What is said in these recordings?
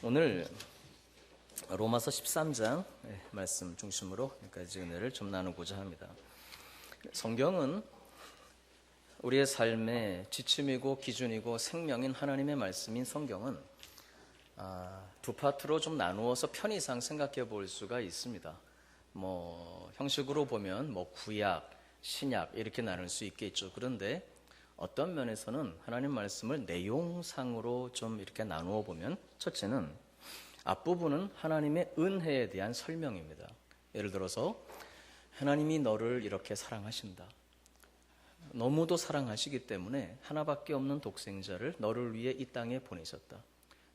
오늘 로마서 13장 말씀 중심으로 여기까지 은혜를 좀 나누고자 합니다. 성경은 우리의 삶의 지침이고 기준이고 생명인 하나님의 말씀인 성경은 두 파트로 좀 나누어서 편의상 생각해 볼 수가 있습니다. 형식으로 보면 구약, 신약 이렇게 나눌 수 있겠죠. 그런데 어떤 면에서는 하나님 말씀을 내용상으로 좀 이렇게 나누어 보면, 첫째는 앞부분은 하나님의 은혜에 대한 설명입니다. 예를 들어서 하나님이 너를 이렇게 사랑하신다. 너무도 사랑하시기 때문에 하나밖에 없는 독생자를 너를 위해 이 땅에 보내셨다.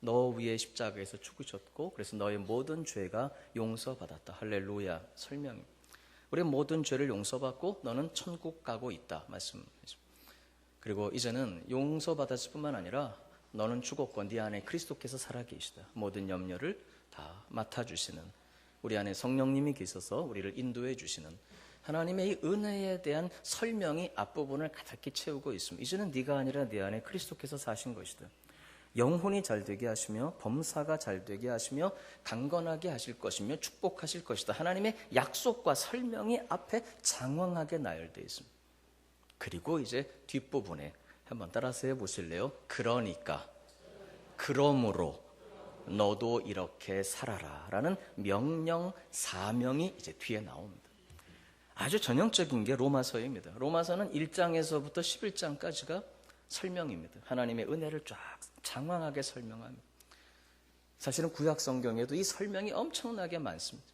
너 위해 십자가에서 죽으셨고 그래서 너의 모든 죄가 용서받았다. 할렐루야. 설명. 우리의 모든 죄를 용서받고 너는 천국 가고 있다. 말씀하십니다. 그리고 이제는 용서받았을 뿐만 아니라 너는 죽었고 네 안에 그리스도께서 살아계시다. 모든 염려를 다 맡아주시는, 우리 안에 성령님이 계셔서 우리를 인도해 주시는 하나님의 이 은혜에 대한 설명이 앞부분을 가득히 채우고 있습니다. 이제는 네가 아니라 네 안에 그리스도께서 사신 것이다. 영혼이 잘되게 하시며 범사가 잘되게 하시며 강건하게 하실 것이며 축복하실 것이다. 하나님의 약속과 설명이 앞에 장황하게 나열되어 있습니다. 그리고 이제 뒷부분에 한번 따라서 해보실래요? 그러니까, 그러므로 너도 이렇게 살아라 라는 명령, 사명이 이제 뒤에 나옵니다. 아주 전형적인 게 로마서입니다. 로마서는 1장에서부터 11장까지가 설명입니다. 하나님의 은혜를 쫙 장황하게 설명합니다. 사실은 구약 성경에도 이 설명이 엄청나게 많습니다.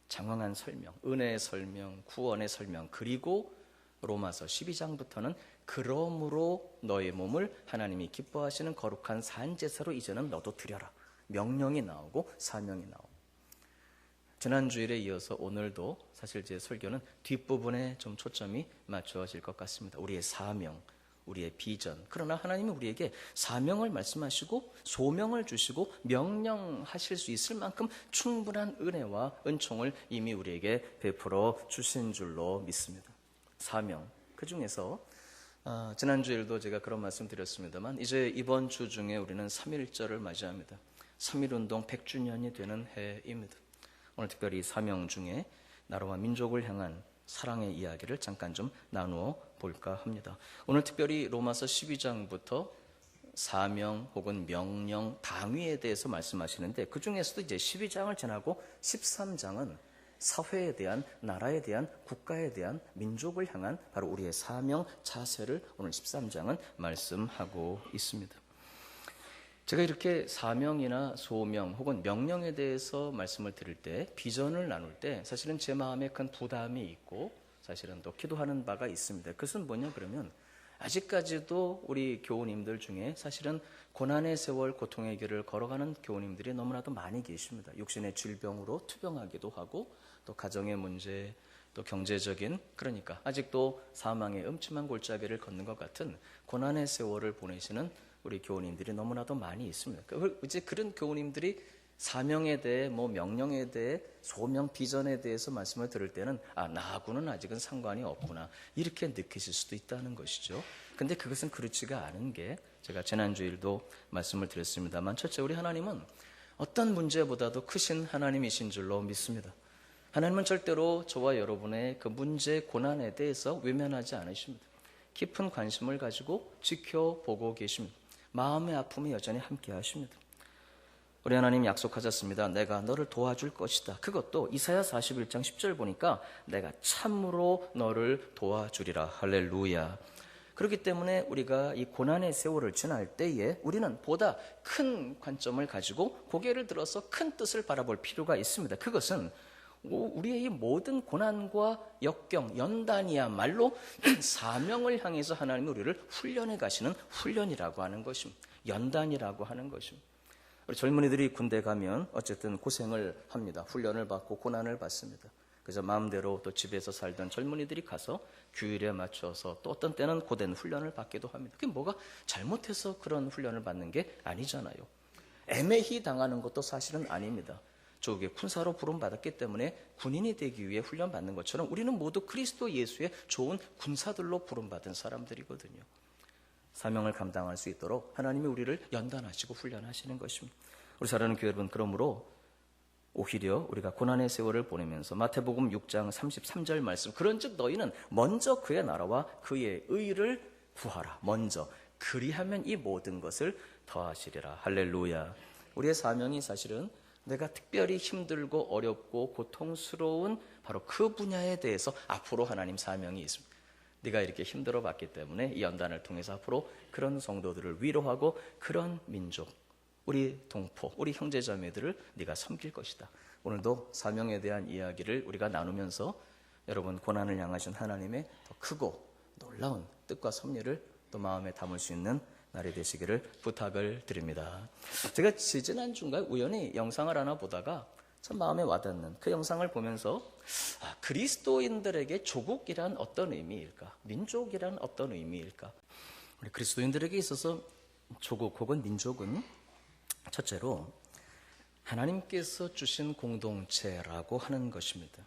장황한 설명, 은혜의 설명, 구원의 설명, 그리고 로마서 12장부터는 그러므로 너의 몸을 하나님이 기뻐하시는 거룩한 산제사로 이제는 너도 드려라. 명령이 나오고 사명이 나오고. 지난 주일에 이어서 오늘도 사실 제 설교는 뒷부분에 좀 초점이 맞춰질 것 같습니다. 우리의 사명, 우리의 비전. 그러나 하나님은 우리에게 사명을 말씀하시고 소명을 주시고 명령하실 수 있을 만큼 충분한 은혜와 은총을 이미 우리에게 베풀어 주신 줄로 믿습니다. 사명. 그 중에서 지난주일도 제가 그런 말씀 드렸습니다만 이제 이번 주 중에 우리는 3.1절을 맞이합니다. 3.1운동 100주년이 되는 해입니다. 오늘 특별히 사명 중에 나라와 민족을 향한 사랑의 이야기를 잠깐 좀 나누어 볼까 합니다. 오늘 특별히 로마서 12장부터 사명 혹은 명령, 당위에 대해서 말씀하시는데 그 중에서도 이제 12장을 지나고 13장은 사회에 대한, 나라에 대한, 국가에 대한, 민족을 향한 바로 우리의 사명, 자세를 오늘 13장은 말씀하고 있습니다. 제가 이렇게 사명이나 소명 혹은 명령에 대해서 말씀을 드릴 때, 비전을 나눌 때 사실은 제 마음에 큰 부담이 있고 사실은 또 기도하는 바가 있습니다. 그것은 뭐냐 그러면 아직까지도 우리 교우님들 중에 사실은 고난의 세월, 고통의 길을 걸어가는 교우님들이 너무나도 많이 계십니다. 육신의 질병으로 투병하기도 하고 또 가정의 문제, 또 경제적인, 그러니까 아직도 사망의 음침한 골짜기를 걷는 것 같은 고난의 세월을 보내시는 우리 교우님들이 너무나도 많이 있습니다. 이제 그런 교우님들이 사명에 대해, 명령에 대해, 소명, 비전에 대해서 말씀을 들을 때는 나하고는 아직은 상관이 없구나 이렇게 느끼실 수도 있다는 것이죠. 근데 그것은 그렇지가 않은 게 제가 지난주일도 말씀을 드렸습니다만, 첫째, 우리 하나님은 어떤 문제보다도 크신 하나님이신 줄로 믿습니다. 하나님은 절대로 저와 여러분의 그 문제, 고난에 대해서 외면하지 않으십니다. 깊은 관심을 가지고 지켜보고 계십니다. 마음의 아픔이 여전히 함께 하십니다. 우리 하나님 약속하셨습니다. 내가 너를 도와줄 것이다. 그것도 이사야 41장 10절 보니까 내가 참으로 너를 도와주리라. 할렐루야. 그렇기 때문에 우리가 이 고난의 세월을 지날 때에 우리는 보다 큰 관점을 가지고 고개를 들어서 큰 뜻을 바라볼 필요가 있습니다. 그것은 우리의 이 모든 고난과 역경, 연단이야말로 사명을 향해서 하나님이 우리를 훈련해 가시는 훈련이라고 하는 것입니다. 연단이라고 하는 것입니다. 우리 젊은이들이 군대 가면 어쨌든 고생을 합니다. 훈련을 받고 고난을 받습니다. 그래서 마음대로 또 집에서 살던 젊은이들이 가서 규율에 맞춰서 또 어떤 때는 고된 훈련을 받기도 합니다. 그게 뭐가 잘못해서 그런 훈련을 받는 게 아니잖아요. 애매히 당하는 것도 사실은 아닙니다. 조국의 군사로 부름받았기 때문에 군인이 되기 위해 훈련받는 것처럼 우리는 모두 그리스도 예수의 좋은 군사들로 부름받은 사람들이거든요. 사명을 감당할 수 있도록 하나님이 우리를 연단하시고 훈련하시는 것입니다. 우리 사랑하는 교회 여러분, 그러므로 오히려 우리가 고난의 세월을 보내면서 마태복음 6장 33절 말씀, 그런즉 너희는 먼저 그의 나라와 그의 의를 구하라. 먼저. 그리하면 이 모든 것을 더하시리라. 할렐루야. 우리의 사명이 사실은 내가 특별히 힘들고 어렵고 고통스러운 바로 그 분야에 대해서 앞으로 하나님 사명이 있습니다. 네가 이렇게 힘들어 봤기 때문에 이 연단을 통해서 앞으로 그런 성도들을 위로하고 그런 민족, 우리 동포, 우리 형제자매들을 네가 섬길 것이다. 오늘도 사명에 대한 이야기를 우리가 나누면서 여러분 고난을 향하신 하나님의 더 크고 놀라운 뜻과 섭리를 또 마음에 담을 수 있는 날이 되시기를 부탁을 드립니다. 제가 지난 주간 우연히 영상을 하나 보다가 참 마음에 와닿는 그 영상을 보면서 그리스도인들에게 조국이란 어떤 의미일까? 민족이란 어떤 의미일까? 우리 그리스도인들에게 있어서 조국 혹은 민족은 첫째로 하나님께서 주신 공동체라고 하는 것입니다.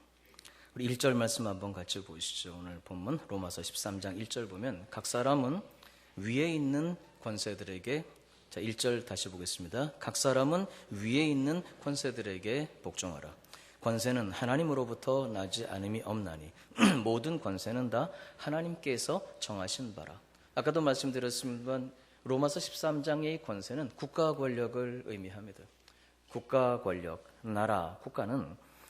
우리 1절 말씀 한번 같이 보시죠. 오늘 본문 로마서 13장 1절 보면 각 사람은 위에 있는 권세들에게, 자 1절 다시 보겠습니다. 각 사람은 위에 있는 권세들에게 복종하라. 권세는 하나님으로부터 나지 않음이 없나니 모든 권세는 다 하나님께서 정하신 바라. 아까도 말씀드렸습니다만 로마서 13장의 권세는 국가 권력을 의미합니다. 국가 권력, 나라, 국가는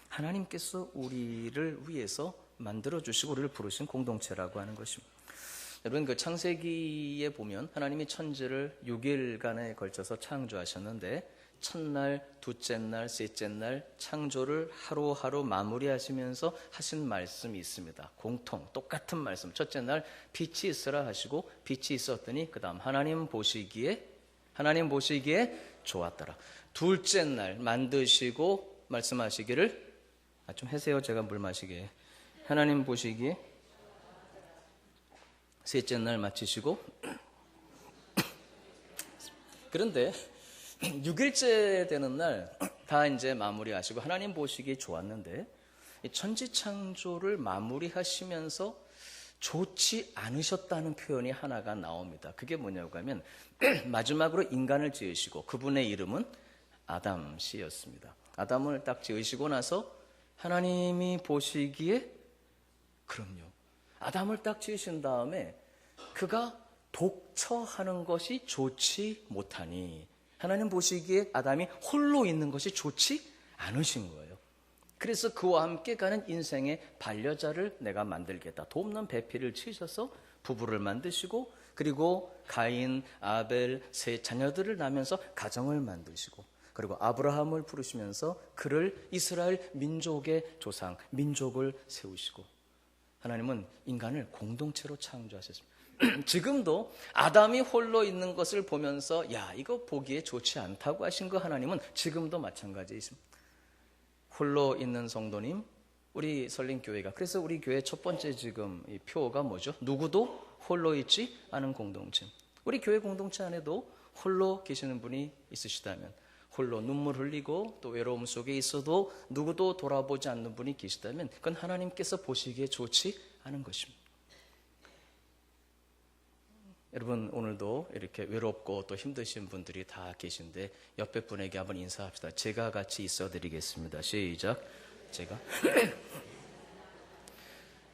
하나님께서 우리를 위해서 만들어주시고 우리를 부르신 공동체라고 하는 것입니다. 여러분 그 창세기에 보면 하나님이 천지를 6일간에 걸쳐서 창조하셨는데 첫날, 둘째 날, 셋째 날 창조를 하루하루 마무리하시면서 하신 말씀이 있습니다. 공통 똑같은 말씀. 첫째 날 빛이 있으라 하시고 빛이 있었더니 그 다음 하나님 보시기에 좋았더라. 둘째 날 만드시고 말씀하시기를 좀 해세요. 제가 물 마시게. 하나님 보시기에 셋째 날 마치시고 그런데 6일째 되는 날 다 이제 마무리하시고 하나님 보시기에 좋았는데 천지창조를 마무리하시면서 좋지 않으셨다는 표현이 하나가 나옵니다. 그게 뭐냐고 하면 마지막으로 인간을 지으시고 그분의 이름은 아담 씨였습니다. 아담을 딱 지으시고 나서 하나님이 보시기에 그럼요. 아담을 딱 지으신 다음에 그가 독처하는 것이 좋지 못하니 하나님 보시기에 아담이 홀로 있는 것이 좋지 않으신 거예요. 그래서 그와 함께 가는 인생의 반려자를 내가 만들겠다. 돕는 배필을 치셔서 부부를 만드시고 그리고 가인, 아벨, 세 자녀들을 낳으면서 가정을 만드시고 그리고 아브라함을 부르시면서 그를 이스라엘 민족의 조상, 민족을 세우시고 하나님은 인간을 공동체로 창조하셨습니다. 지금도 아담이 홀로 있는 것을 보면서 야 이거 보기에 좋지 않다고 하신 거 하나님은 지금도 마찬가지에 있습니다. 홀로 있는 성도님, 우리 설린교회가 그래서 우리 교회 첫 번째 지금 이 표가 뭐죠? 누구도 홀로 있지 않은 공동체. 우리 교회 공동체 안에도 홀로 계시는 분이 있으시다면 홀로 눈물 흘리고 또 외로움 속에 있어도 누구도 돌아보지 않는 분이 계시다면 그건 하나님께서 보시기에 좋지 않은 것입니다. 여러분 오늘도 이렇게 외롭고 또 힘드신 분들이 다 계신데 옆에 분에게 한번 인사합시다. 제가 같이 있어드리겠습니다. 시작. 제가.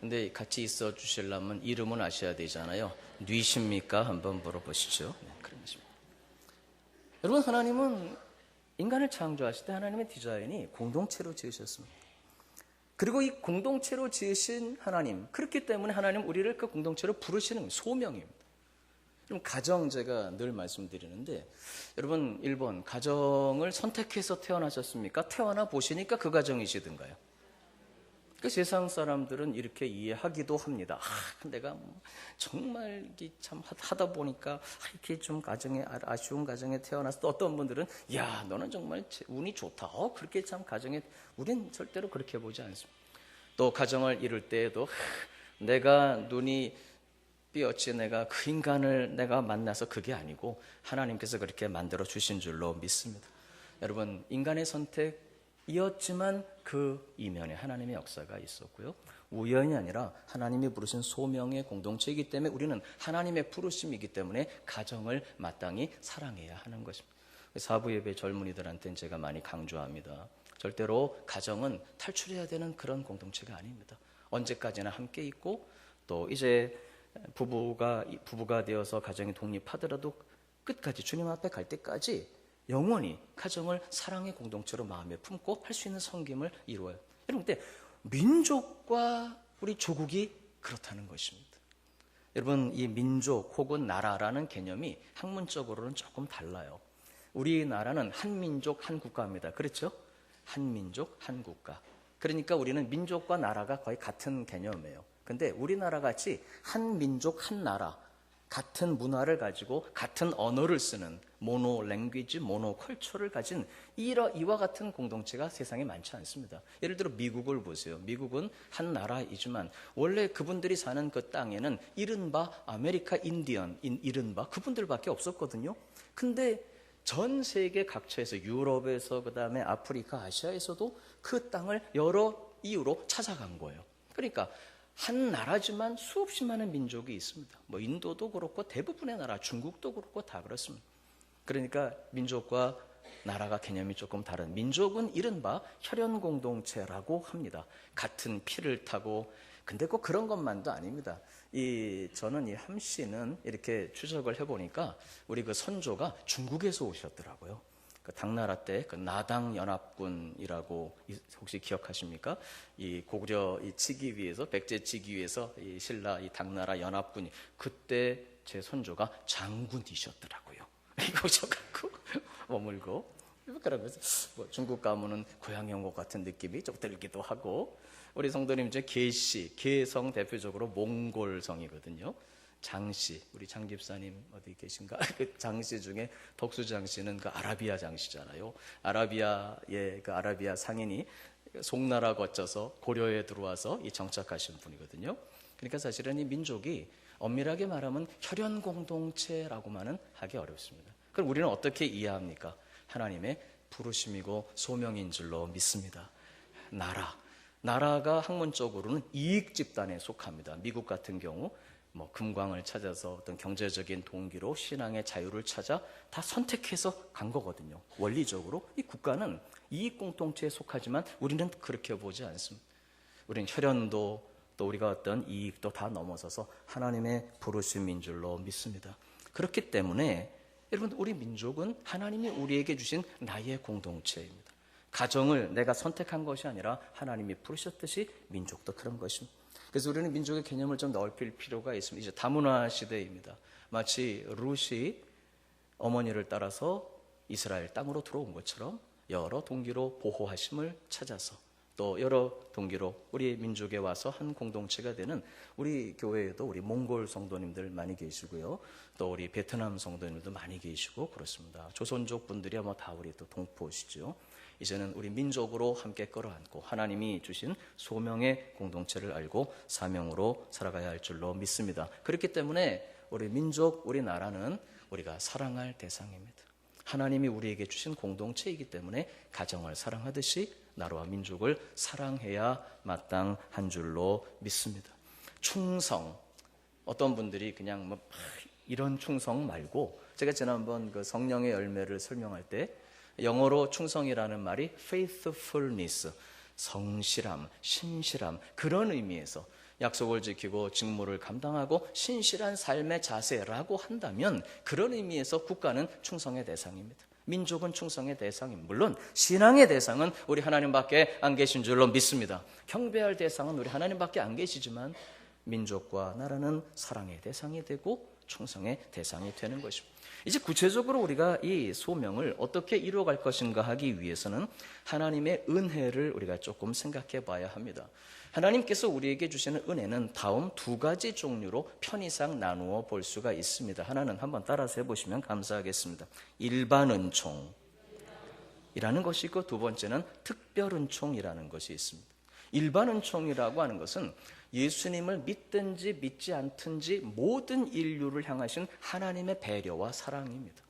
근데 같이 있어 주시려면 이름은 아셔야 되잖아요. 뉘십니까? 한번 물어보시죠. 네, 그런 것입니다. 여러분 하나님은 인간을 창조하실 때 하나님의 디자인이 공동체로 지으셨습니다. 그리고 이 공동체로 지으신 하나님, 그렇기 때문에 하나님 우리를 그 공동체로 부르시는 소명입니다. 그럼 가정 제가 늘 말씀드리는데 여러분 1번 가정을 선택해서 태어나셨습니까? 태어나 보시니까 그 가정이시든가요? 그 세상 사람들은 이렇게 이해하기도 합니다. 내가 정말 이게 참 하다 보니까 이렇게 좀 가정에 아쉬운 가정에 태어나서 또 어떤 분들은 야 너는 정말 운이 좋다. 그렇게 참 가정에 우린 절대로 그렇게 보지 않습니다. 또 가정을 이룰 때에도 내가 눈이 삐었지 내가 그 인간을 내가 만나서 그게 아니고 하나님께서 그렇게 만들어 주신 줄로 믿습니다. 여러분 인간의 선택이었지만 그 이면에 하나님의 역사가 있었고요. 우연이 아니라 하나님이 부르신 소명의 공동체이기 때문에 우리는 하나님의 부르심이기 때문에 가정을 마땅히 사랑해야 하는 것입니다. 사부 예배 젊은이들한테는 제가 많이 강조합니다. 절대로 가정은 탈출해야 되는 그런 공동체가 아닙니다. 언제까지나 함께 있고 또 이제 부부가 되어서 가정이 독립하더라도 끝까지 주님 앞에 갈 때까지 영원히 가정을 사랑의 공동체로 마음에 품고 할 수 있는 섬김을 이루어요. 여러분, 근데 민족과 우리 조국이 그렇다는 것입니다. 여러분, 이 민족 혹은 나라라는 개념이 학문적으로는 조금 달라요. 우리나라는 한민족 한국가입니다. 그렇죠? 한민족 한국가. 그러니까 우리는 민족과 나라가 거의 같은 개념이에요. 근데 우리나라 같이 한민족 한나라, 같은 문화를 가지고 같은 언어를 쓰는 모노 랭귀지, 모노 컬처를 가진 이와 같은 공동체가 세상에 많지 않습니다. 예를 들어 미국을 보세요. 미국은 한 나라이지만 원래 그분들이 사는 그 땅에는 이른바 아메리카 인디언, 이른바 그분들밖에 없었거든요. 근데 전 세계 각처에서 유럽에서 그다음에 아프리카, 아시아에서도 그 땅을 여러 이유로 찾아간 거예요. 그러니까 한 나라지만 수없이 많은 민족이 있습니다. 뭐 인도도 그렇고 대부분의 나라, 중국도 그렇고 다 그렇습니다. 그러니까 민족과 나라가 개념이 조금 다른, 민족은 이른바 혈연 공동체라고 합니다. 같은 피를 타고. 근데 꼭 그런 것만도 아닙니다. 저는 이 함 씨는 이렇게 추적을 해보니까 우리 그 선조가 중국에서 오셨더라고요. 그 당나라 때 그 나당 연합군이라고 혹시 기억하십니까? 이 고구려 치기 위해서, 백제 치기 위해서 이 신라 이 당나라 연합군이, 그때 제 선조가 장군이셨더라고요. 이거 오셔갖고 머물고 그런 거죠. 뭐 중국 가면은 고향에 온 것 같은 느낌이 좀 들기도 하고. 우리 성도님 이제 계성 대표적으로 몽골성이거든요. 장씨, 우리 장 집사님 어디 계신가? 그 장씨 중에 덕수장 씨는 그 아라비아 장씨잖아요. 아라비아의 그 아라비아 상인이 송나라 거쳐서 고려에 들어와서 이 정착하신 분이거든요. 그러니까 사실은 이 민족이 엄밀하게 말하면 혈연 공동체라고만은 하기 어렵습니다. 그럼 우리는 어떻게 이해합니까? 하나님의 부르심이고 소명인 줄로 믿습니다. 나라가 학문적으로는 이익 집단에 속합니다. 미국 같은 경우 뭐 금광을 찾아서 어떤 경제적인 동기로 신앙의 자유를 찾아 다 선택해서 간 거거든요. 원리적으로 이 국가는 이익 공동체에 속하지만 우리는 그렇게 보지 않습니다. 우리는 혈연도 또 우리가 어떤 이익도 다 넘어서서 하나님의 부르심인 줄로 믿습니다. 그렇기 때문에 여러분, 우리 민족은 하나님이 우리에게 주신 나의 공동체입니다. 가정을 내가 선택한 것이 아니라 하나님이 부르셨듯이 민족도 그런 것입니다. 그래서 우리는 민족의 개념을 좀 넓힐 필요가 있습니다. 이제 다문화 시대입니다. 마치 룻이 어머니를 따라서 이스라엘 땅으로 들어온 것처럼 여러 동기로 보호하심을 찾아서 또 여러 동기로 우리 민족에 와서 한 공동체가 되는, 우리 교회에도 우리 몽골 성도님들 많이 계시고요. 또 우리 베트남 성도님들도 많이 계시고 그렇습니다. 조선족 분들이야 뭐 다 우리 또 동포시죠. 이제는 우리 민족으로 함께 끌어안고 하나님이 주신 소명의 공동체를 알고 사명으로 살아가야 할 줄로 믿습니다. 그렇기 때문에 우리 민족, 우리 나라는 우리가 사랑할 대상입니다. 하나님이 우리에게 주신 공동체이기 때문에 가정을 사랑하듯이 나라와 민족을 사랑해야 마땅한 줄로 믿습니다. 충성, 어떤 분들이 그냥 뭐 이런 충성 말고, 제가 지난번 그 성령의 열매를 설명할 때 영어로 충성이라는 말이 faithfulness, 성실함, 신실함, 그런 의미에서 약속을 지키고 직무를 감당하고 신실한 삶의 자세라고 한다면 그런 의미에서 국가는 충성의 대상입니다. 민족은 충성의 대상입니다. 물론 신앙의 대상은 우리 하나님밖에 안 계신 줄로 믿습니다. 경배할 대상은 우리 하나님밖에 안 계시지만 민족과 나라는 사랑의 대상이 되고 충성의 대상이 되는 것입니다. 이제 구체적으로 우리가 이 소명을 어떻게 이루어갈 것인가 하기 위해서는 하나님의 은혜를 우리가 조금 생각해 봐야 합니다. 하나님께서 우리에게 주시는 은혜는 다음 두 가지 종류로 편의상 나누어 볼 수가 있습니다. 하나는 한번 따라서 해보시면 감사하겠습니다. 일반 은총이라는 것이 있고, 두 번째는 특별 은총이라는 것이 있습니다. 일반 은총이라고 하는 것은 예수님을 믿든지 믿지 않든지 모든 인류를 향하신 하나님의 배려와 사랑입니다.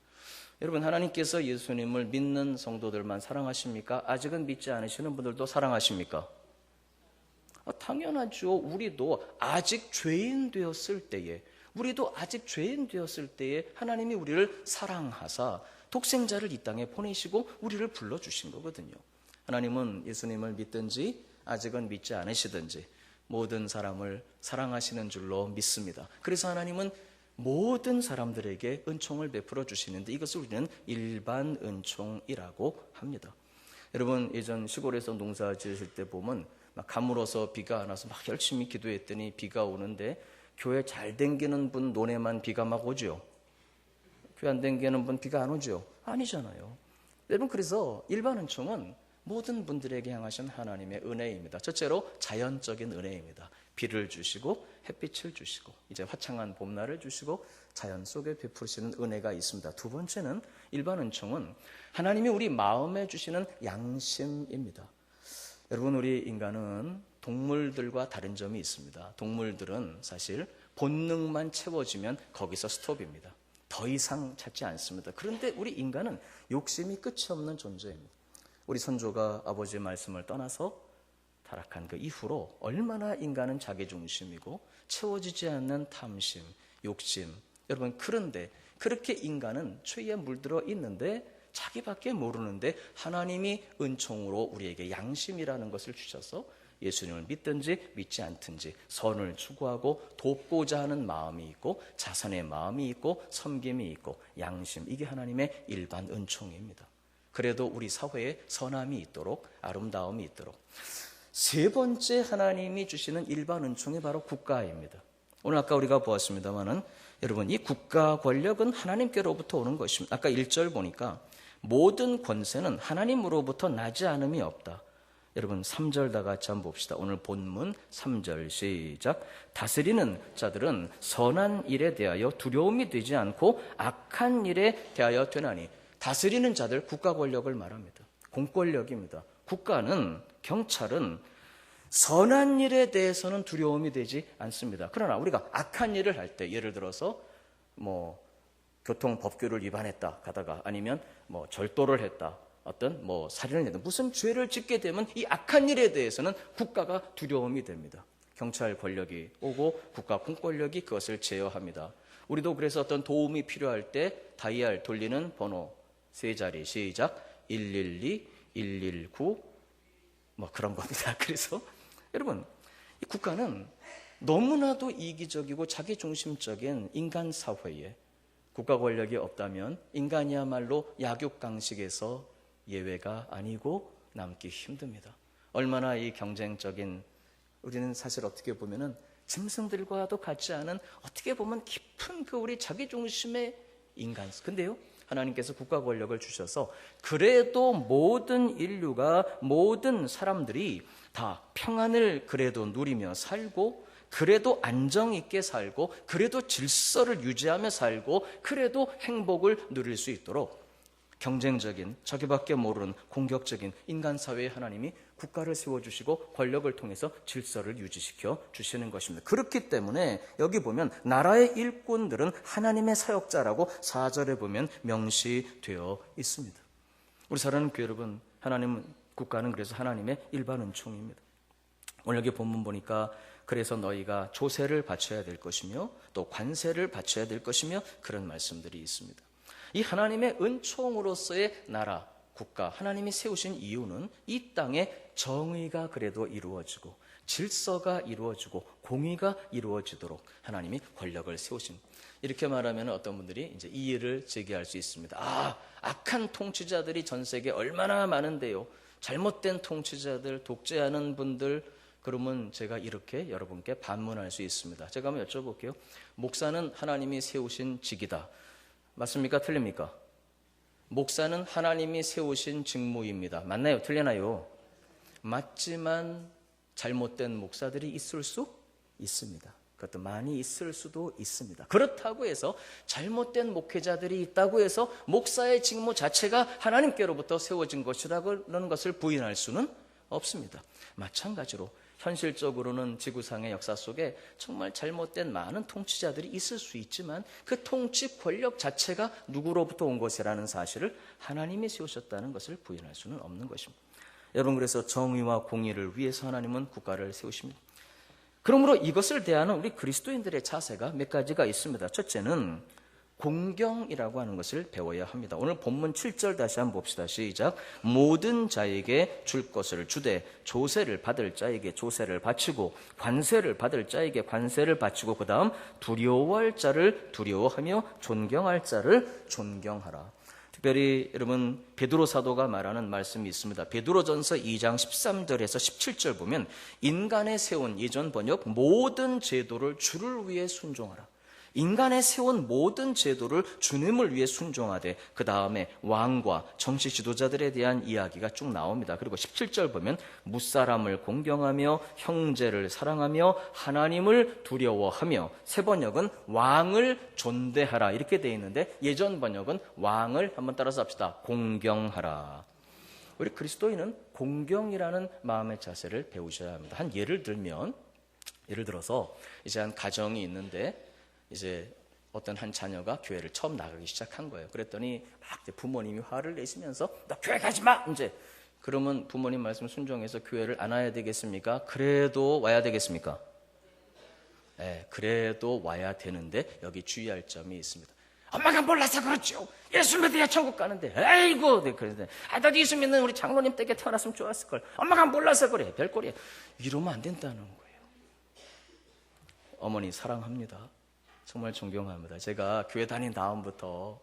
여러분, 하나님께서 예수님을 믿는 성도들만 사랑하십니까? 아직은 믿지 않으시는 분들도 사랑하십니까? 당연하죠. 우리도 아직 죄인 되었을 때에 하나님이 우리를 사랑하사 독생자를 이 땅에 보내시고 우리를 불러주신 거거든요. 하나님은 예수님을 믿든지 아직은 믿지 않으시든지 모든 사람을 사랑하시는 줄로 믿습니다. 그래서 하나님은 모든 사람들에게 은총을 베풀어 주시는데 이것을 우리는 일반 은총이라고 합니다. 여러분, 예전 시골에서 농사 지으실 때 보면 막 가물어서 비가 안 와서 막 열심히 기도했더니 비가 오는데 교회 잘 댕기는 분 논에만 비가 막 오죠. 교회 안 댕기는 분 비가 안 오죠. 아니잖아요. 여러분, 그래서 일반 은총은 모든 분들에게 향하신 하나님의 은혜입니다. 첫째로 자연적인 은혜입니다. 비를 주시고 햇빛을 주시고 이제 화창한 봄날을 주시고 자연 속에 베푸시는 은혜가 있습니다. 두 번째는 일반 은총은 하나님이 우리 마음에 주시는 양심입니다. 여러분, 우리 인간은 동물들과 다른 점이 있습니다. 동물들은 사실 본능만 채워지면 거기서 스톱입니다. 더 이상 찾지 않습니다. 그런데 우리 인간은 욕심이 끝이 없는 존재입니다. 우리 선조가 아버지의 말씀을 떠나서 타락한 그 이후로 얼마나 인간은 자기중심이고 채워지지 않는 탐심, 욕심. 여러분, 그런데 그렇게 인간은 죄에 물들어 있는데 자기밖에 모르는데 하나님이 은총으로 우리에게 양심이라는 것을 주셔서 예수님을 믿든지 믿지 않든지 선을 추구하고 돕고자 하는 마음이 있고 자선의 마음이 있고 섬김이 있고 양심, 이게 하나님의 일반 은총입니다. 그래도 우리 사회에 선함이 있도록 아름다움이 있도록 세 번째 하나님이 주시는 일반 은총이 바로 국가입니다. 오늘 아까 우리가 보았습니다마는 여러분, 이 국가 권력은 하나님께로부터 오는 것입니다. 아까 1절 보니까 모든 권세는 하나님으로부터 나지 않음이 없다. 여러분, 3절 다 같이 한번 봅시다. 오늘 본문 3절 시작. 다스리는 자들은 선한 일에 대하여 두려움이 되지 않고 악한 일에 대하여 되나니. 다스리는 자들, 국가 권력을 말합니다. 공권력입니다. 국가는, 경찰은 선한 일에 대해서는 두려움이 되지 않습니다. 그러나 우리가 악한 일을 할 때, 예를 들어서 교통법규를 위반했다 가다가 아니면 절도를 했다, 어떤 살인을 했다, 무슨 죄를 짓게 되면 이 악한 일에 대해서는 국가가 두려움이 됩니다. 경찰 권력이 오고 국가 공권력이 그것을 제어합니다. 우리도 그래서 어떤 도움이 필요할 때 다이얼 돌리는 번호 세 자리 시작 112, 119 그런 겁니다. 그래서 여러분, 이 국가는 너무나도 이기적이고 자기중심적인 인간 사회에 국가 권력이 없다면 인간이야말로 약육강식에서 예외가 아니고 남기 힘듭니다. 얼마나 이 경쟁적인, 우리는 사실 어떻게 보면은 짐승들과도 같지 않은 어떻게 보면 깊은 그 우리 자기중심의 인간. 근데요, 하나님께서 국가 권력을 주셔서 그래도 모든 인류가, 모든 사람들이 다 평안을 그래도 누리며 살고, 그래도 안정 있게 살고, 그래도 질서를 유지하며 살고, 그래도 행복을 누릴 수 있도록 경쟁적인, 자기밖에 모르는 공격적인 인간 사회에 하나님이 국가를 세워주시고 권력을 통해서 질서를 유지시켜 주시는 것입니다. 그렇기 때문에 여기 보면 나라의 일꾼들은 하나님의 사역자라고 4절에 보면 명시되어 있습니다. 우리 사랑하는 교회 여러분, 국가는 그래서 하나님의 일반 은총입니다. 오늘 여기 본문 보니까 그래서 너희가 조세를 바쳐야 될 것이며 또 관세를 바쳐야 될 것이며 그런 말씀들이 있습니다. 이 하나님의 은총으로서의 나라, 국가, 하나님이 세우신 이유는 이 땅에 정의가 그래도 이루어지고 질서가 이루어지고 공의가 이루어지도록 하나님이 권력을 세우신. 이렇게 말하면 어떤 분들이 이제 이의를 제기할 수 있습니다. 악한 통치자들이 전 세계에 얼마나 많은데요. 잘못된 통치자들, 독재하는 분들, 그러면 제가 이렇게 여러분께 반문할 수 있습니다. 제가 한번 여쭤볼게요. 목사는 하나님이 세우신 직이다. 맞습니까? 틀립니까? 목사는 하나님이 세우신 직무입니다. 맞나요? 틀리나요? 맞지만 잘못된 목사들이 있을 수 있습니다. 그것도 많이 있을 수도 있습니다. 그렇다고 해서 잘못된 목회자들이 있다고 해서 목사의 직무 자체가 하나님께로부터 세워진 것이라는 것을 부인할 수는 없습니다. 마찬가지로 현실적으로는 지구상의 역사 속에 정말 잘못된 많은 통치자들이 있을 수 있지만 그 통치 권력 자체가 누구로부터 온 것이라는 사실을 하나님이 세우셨다는 것을 부인할 수는 없는 것입니다. 여러분, 그래서 정의와 공의를 위해서 하나님은 국가를 세우십니다. 그러므로 이것을 대하는 우리 그리스도인들의 자세가 몇 가지가 있습니다. 첫째는 공경이라고 하는 것을 배워야 합니다. 오늘 본문 7절 다시 한번 봅시다. 시작. 모든 자에게 줄 것을 주되 조세를 받을 자에게 조세를 바치고 관세를 받을 자에게 관세를 바치고 그 다음 두려워할 자를 두려워하며 존경할 자를 존경하라. 특별히 여러분 베드로 사도가 말하는 말씀이 있습니다. 베드로전서 2장 13절에서 17절 보면 인간의 세운 예전 번역 모든 제도를 주를 위해 순종하라. 인간의 세운 모든 제도를 주님을 위해 순종하되 그 다음에 왕과 정치 지도자들에 대한 이야기가 쭉 나옵니다. 그리고 17절 보면 무사람을 공경하며 형제를 사랑하며 하나님을 두려워하며 새 번역은 왕을 존대하라 이렇게 되어 있는데 예전 번역은 왕을 한번 따라서 합시다. 공경하라. 우리 그리스도인은 공경이라는 마음의 자세를 배우셔야 합니다. 한 예를 들어서 이제 한 가정이 있는데 이제 어떤 한 자녀가 교회를 처음 나가기 시작한 거예요. 그랬더니 막 부모님이 화를 내시면서 너 교회 가지 마! 이제 그러면 부모님 말씀 순종해서 교회를 안 와야 되겠습니까? 그래도 와야 되겠습니까? 네, 그래도 와야 되는데 여기 주의할 점이 있습니다. 엄마가 몰라서 그렇죠. 예수 믿어야 천국 가는데. 아이고, 네, 그런데 나도 예수 믿는 우리 장로님 댁에 태어났으면 좋았을 걸. 엄마가 몰라서 그래. 별꼴이야. 이러면 안 된다는 거예요. 어머니 사랑합니다. 정말 존경합니다. 제가 교회 다닌 다음부터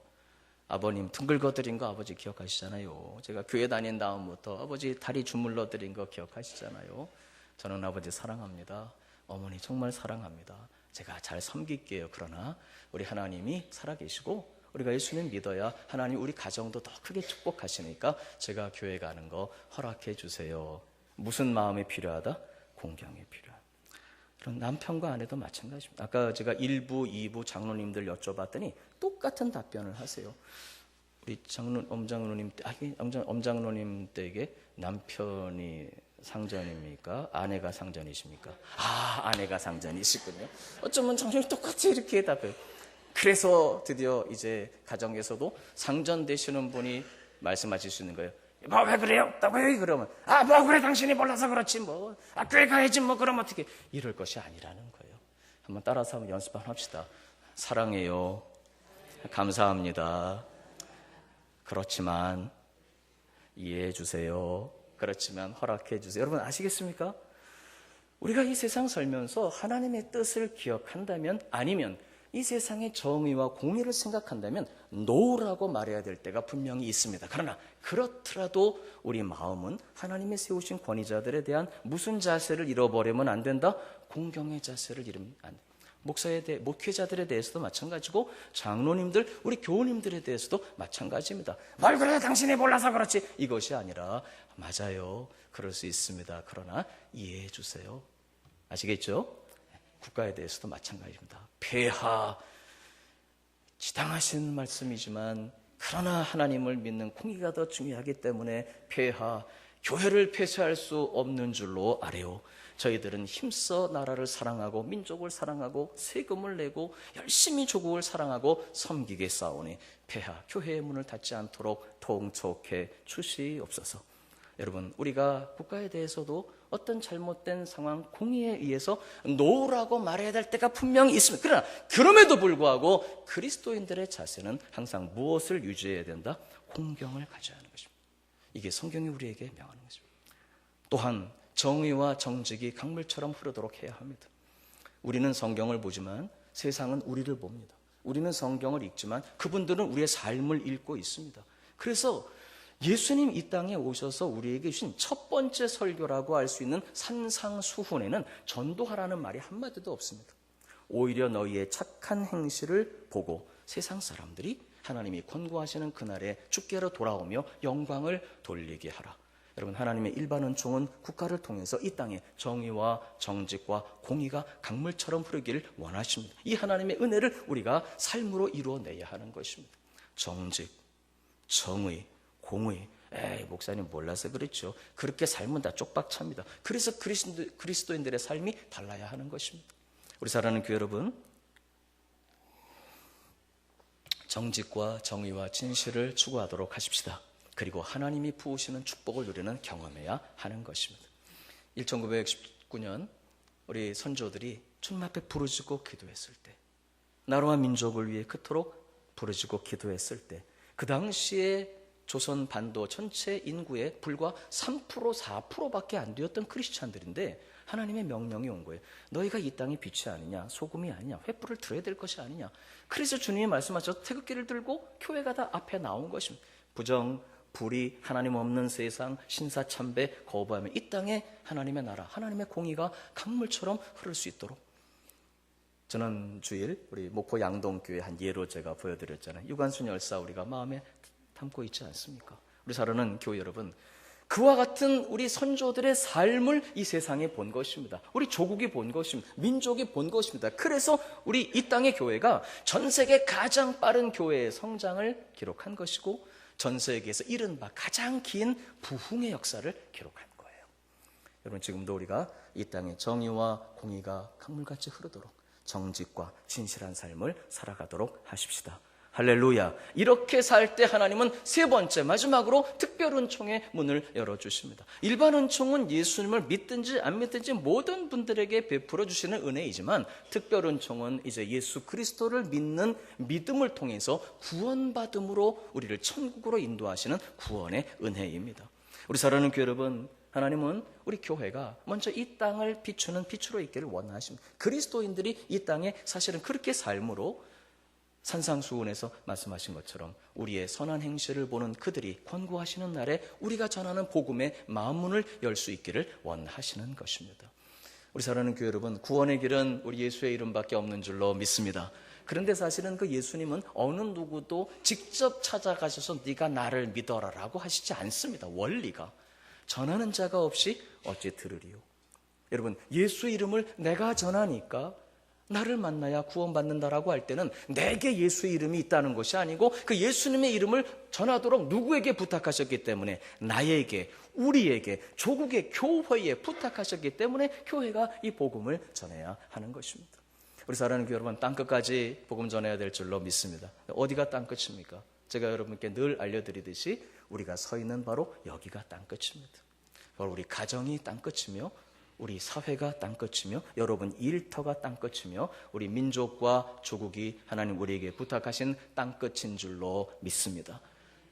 아버님 둥글거 드린 거 아버지 기억하시잖아요. 제가 교회 다닌 다음부터 아버지 다리 주물러 드린 거 기억하시잖아요. 저는 아버지 사랑합니다. 어머니 정말 사랑합니다. 제가 잘 섬길게요. 그러나 우리 하나님이 살아계시고 우리가 예수님 믿어야 하나님 우리 가정도 더 크게 축복하시니까 제가 교회 가는 거 허락해 주세요. 무슨 마음이 필요하다? 공경이 필요하다. 그런 남편과 아내도 마찬가지입니다. 아까 제가 1부, 2부 장로님들 여쭤봤더니 똑같은 답변을 하세요. 우리 엄장로님 댁에 남편이 상전입니까? 아내가 상전이십니까? 아내가 상전이시군요. 어쩌면 장로님 똑같이 이렇게 답해요. 그래서 드디어 이제 가정에서도 상전 되시는 분이 말씀하실 수 있는 거예요. 뭐 왜 그래요? 왜 그러면 뭐 그래 당신이 몰라서 그렇지 뭐 교회 가야지 뭐 그럼 어떻게 이럴 것이 아니라는 거예요. 한번 따라서 한번 연습 한번 합시다. 사랑해요. 감사합니다. 그렇지만 이해해 주세요. 그렇지만 허락해 주세요. 여러분 아시겠습니까? 우리가 이 세상 살면서 하나님의 뜻을 기억한다면 아니면 이 세상의 정의와 공의를 생각한다면 노라고 말해야 될 때가 분명히 있습니다. 그러나 그렇더라도 우리 마음은 하나님이 세우신 권위자들에 대한 무슨 자세를 잃어버리면 안 된다? 공경의 자세를 잃으면 안 된다. 목회자들에 대해서도 마찬가지고 장로님들, 우리 교우님들에 대해서도 마찬가지입니다. 뭘 그래 당신이 몰라서 그렇지 이것이 아니라 맞아요. 그럴 수 있습니다. 그러나 이해해 주세요. 아시겠죠? 국가에 대해서도 마찬가지입니다. 폐하, 지당하신 말씀이지만 그러나 하나님을 믿는 공의가 더 중요하기 때문에 폐하, 교회를 폐쇄할 수 없는 줄로 아래요. 저희들은 힘써 나라를 사랑하고 민족을 사랑하고 세금을 내고 열심히 조국을 사랑하고 섬기게 싸우니 폐하, 교회의 문을 닫지 않도록 통촉해 주시옵소서. 여러분 우리가 국가에 대해서도 어떤 잘못된 상황, 공의에 의해서 노라고 말해야 될 때가 분명히 있습니다. 그러나 그럼에도 불구하고 그리스도인들의 자세는 항상 무엇을 유지해야 된다? 공경을 가져야 하는 것입니다. 이게 성경이 우리에게 명하는 것입니다. 또한 정의와 정직이 강물처럼 흐르도록 해야 합니다. 우리는 성경을 보지만 세상은 우리를 봅니다. 우리는 성경을 읽지만 그분들은 우리의 삶을 읽고 있습니다. 그래서 예수님 이 땅에 오셔서 우리에게 주신 첫 번째 설교라고 할 수 있는 산상수훈에는 전도하라는 말이 한마디도 없습니다. 오히려 너희의 착한 행실을 보고 세상 사람들이 하나님이 권고하시는 그날에 주께로 돌아오며 영광을 돌리게 하라. 여러분 하나님의 일반 은총은 국가를 통해서 이 땅에 정의와 정직과 공의가 강물처럼 흐르기를 원하십니다. 이 하나님의 은혜를 우리가 삶으로 이루어내야 하는 것입니다. 정직, 정의, 공의. 목사님 몰라서 그렇죠. 그렇게 살면 다 쪽박찹니다. 그래서 그리스도인들의 삶이 달라야 하는 것입니다. 우리 사랑하는 교회 여러분, 정직과 정의와 진실을 추구하도록 하십시다. 그리고 하나님이 부으시는 축복을 누리는 경험해야 하는 것입니다. 1969년 우리 선조들이 주님 앞에 부르짖고 기도했을 때 나라와 민족을 위해 그토록 부르짖고 기도했을 때 그 당시에 조선 반도 전체 인구의 불과 3% 4%밖에 안 되었던 크리스찬들인데 하나님의 명령이 온 거예요. 너희가 이 땅의 빛이 아니냐, 소금이 아니냐, 횃불을 들어야 될 것이 아니냐. 그래서 주님이 말씀하셔서 태극기를 들고 교회가 다 앞에 나온 것입니다. 부정, 불의, 하나님 없는 세상, 신사참배 거부하며 이 땅에 하나님의 나라, 하나님의 공의가 강물처럼 흐를 수 있도록. 지난 주일 우리 목포 양동교회 한 예로 제가 보여드렸잖아요. 유관순 열사 우리가 마음에 담고 있지 않습니까? 우리 사랑하는 교회 여러분, 그와 같은 우리 선조들의 삶을 이 세상에 본 것입니다. 우리 조국이 본 것입니다. 민족이 본 것입니다. 그래서 우리 이 땅의 교회가 전 세계 가장 빠른 교회의 성장을 기록한 것이고 전 세계에서 이른바 가장 긴 부흥의 역사를 기록한 거예요. 여러분, 지금도 우리가 이 땅에 정의와 공의가 강물같이 흐르도록 정직과 진실한 삶을 살아가도록 하십시다. 할렐루야. 이렇게 살 때 하나님은 세 번째 마지막으로 특별은총의 문을 열어주십니다. 일반 은총은 예수님을 믿든지 안 믿든지 모든 분들에게 베풀어 주시는 은혜이지만 특별은총은 이제 예수 그리스도를 믿는 믿음을 통해서 구원받음으로 우리를 천국으로 인도하시는 구원의 은혜입니다. 우리 사랑하는 교회 여러분, 하나님은 우리 교회가 먼저 이 땅을 비추는 빛으로 있기를 원하십니다. 그리스도인들이 이 땅에 사실은 그렇게 삶으로 산상수훈에서 말씀하신 것처럼 우리의 선한 행실을 보는 그들이 권고하시는 날에 우리가 전하는 복음의 마음문을 열 수 있기를 원하시는 것입니다. 우리 사랑하는 교회 여러분, 구원의 길은 우리 예수의 이름밖에 없는 줄로 믿습니다. 그런데 사실은 그 예수님은 어느 누구도 직접 찾아가셔서 네가 나를 믿어라라고 하시지 않습니다. 원리가 전하는 자가 없이 어찌 들으리요. 여러분, 예수 이름을 내가 전하니까 나를 만나야 구원받는다라고 할 때는 내게 예수의 이름이 있다는 것이 아니고 그 예수님의 이름을 전하도록 누구에게 부탁하셨기 때문에 나에게, 우리에게, 조국의 교회에 부탁하셨기 때문에 교회가 이 복음을 전해야 하는 것입니다. 우리 사랑하는 교회 여러분, 땅끝까지 복음 전해야 될 줄로 믿습니다. 어디가 땅끝입니까? 제가 여러분께 늘 알려드리듯이 우리가 서 있는 바로 여기가 땅끝입니다. 바로 우리 가정이 땅끝이며 우리 사회가 땅끝이며 여러분 일터가 땅끝이며 우리 민족과 조국이 하나님 우리에게 부탁하신 땅끝인 줄로 믿습니다.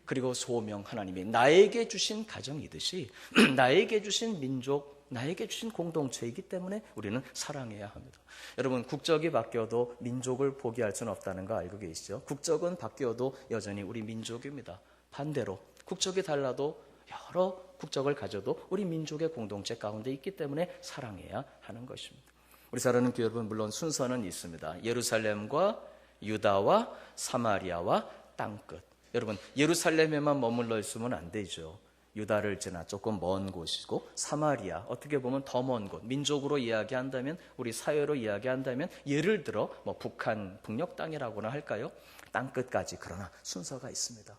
그리고 소명 하나님이 나에게 주신 가정이듯이 나에게 주신 민족, 나에게 주신 공동체이기 때문에 우리는 사랑해야 합니다. 여러분, 국적이 바뀌어도 민족을 포기할 수는 없다는 거 알고 계시죠? 국적은 바뀌어도 여전히 우리 민족입니다. 반대로 국적이 달라도 여러 국적을 가져도 우리 민족의 공동체 가운데 있기 때문에 사랑해야 하는 것입니다. 우리 사랑하는 교회 여러분, 물론 순서는 있습니다. 예루살렘과 유다와 사마리아와 땅끝. 여러분, 예루살렘에만 머물러 있으면 안 되죠. 유다를 지나 조금 먼 곳이고 사마리아, 어떻게 보면 더 먼 곳, 민족으로 이야기한다면, 우리 사회로 이야기한다면 예를 들어 북한 북녘 땅이라고나 할까요? 땅끝까지. 그러나 순서가 있습니다.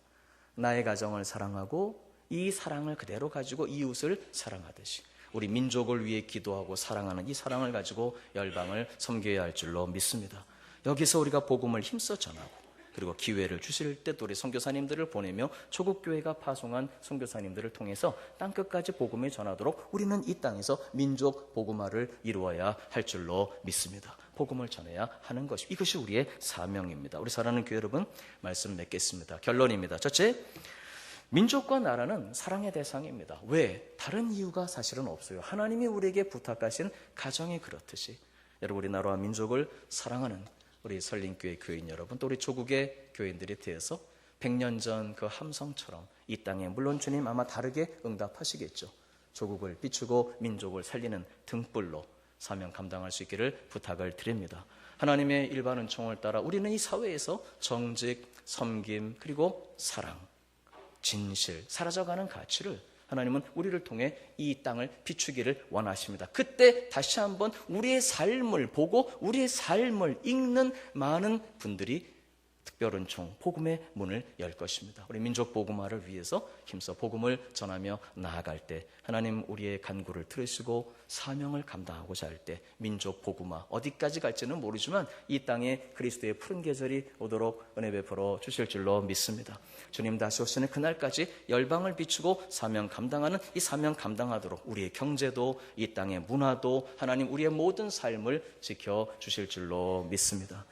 나의 가정을 사랑하고 이 사랑을 그대로 가지고 이웃을 사랑하듯이 우리 민족을 위해 기도하고 사랑하는 이 사랑을 가지고 열방을 섬겨야 할 줄로 믿습니다. 여기서 우리가 복음을 힘써 전하고 그리고 기회를 주실 때 또 우리 선교사님들을 보내며 조국교회가 파송한 선교사님들을 통해서 땅끝까지 복음을 전하도록 우리는 이 땅에서 민족 복음화를 이루어야 할 줄로 믿습니다. 복음을 전해야 하는 것이, 이것이 우리의 사명입니다. 우리 사랑하는 교회 여러분, 말씀 맺겠습니다. 결론입니다. 첫째, 민족과 나라는 사랑의 대상입니다. 왜? 다른 이유가 사실은 없어요. 하나님이 우리에게 부탁하신 가정이 그렇듯이 여러분, 우리 나라와 민족을 사랑하는 우리 설린교회 교인 여러분, 또 우리 조국의 교인들이 되어서 100년 전 그 함성처럼 이 땅에, 물론 주님 아마 다르게 응답하시겠죠. 조국을 비추고 민족을 살리는 등불로 사명 감당할 수 있기를 부탁을 드립니다. 하나님의 일반 은총을 따라 우리는 이 사회에서 정직, 섬김, 그리고 사랑, 진실, 사라져가는 가치를 하나님은 우리를 통해 이 땅을 비추기를 원하십니다. 그때 다시 한번 우리의 삶을 보고 우리의 삶을 읽는 많은 분들이 특별은총, 복음의 문을 열 것입니다. 우리 민족 복음화를 위해서 힘써 복음을 전하며 나아갈 때 하나님 우리의 간구를 들으시고 사명을 감당하고자 할 때 민족 복음화 어디까지 갈지는 모르지만 이 땅에 그리스도의 푸른 계절이 오도록 은혜 베풀어 주실 줄로 믿습니다. 주님 다시 오시는 그날까지 열방을 비추고 사명 감당하는 이 사명 감당하도록 우리의 경제도 이 땅의 문화도 하나님 우리의 모든 삶을 지켜주실 줄로 믿습니다.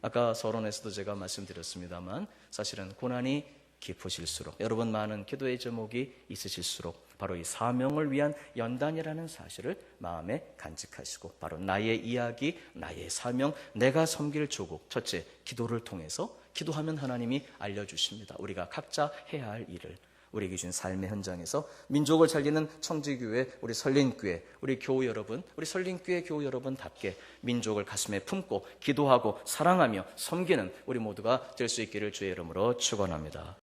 아까 서론에서도 제가 말씀드렸습니다만 사실은 고난이 깊으실수록, 여러분 많은 기도의 제목이 있으실수록 바로 이 사명을 위한 연단이라는 사실을 마음에 간직하시고, 바로 나의 이야기, 나의 사명, 내가 섬길 조국, 첫째, 기도를 통해서, 기도하면 하나님이 알려주십니다. 우리가 각자 해야 할 일을. 우리에게 주신 삶의 현장에서 민족을 살리는 청지교회, 우리 설린교회, 우리 교우 여러분, 우리 설린교회 교우 여러분답게 민족을 가슴에 품고 기도하고 사랑하며 섬기는 우리 모두가 될 수 있기를 주의 이름으로 축원합니다.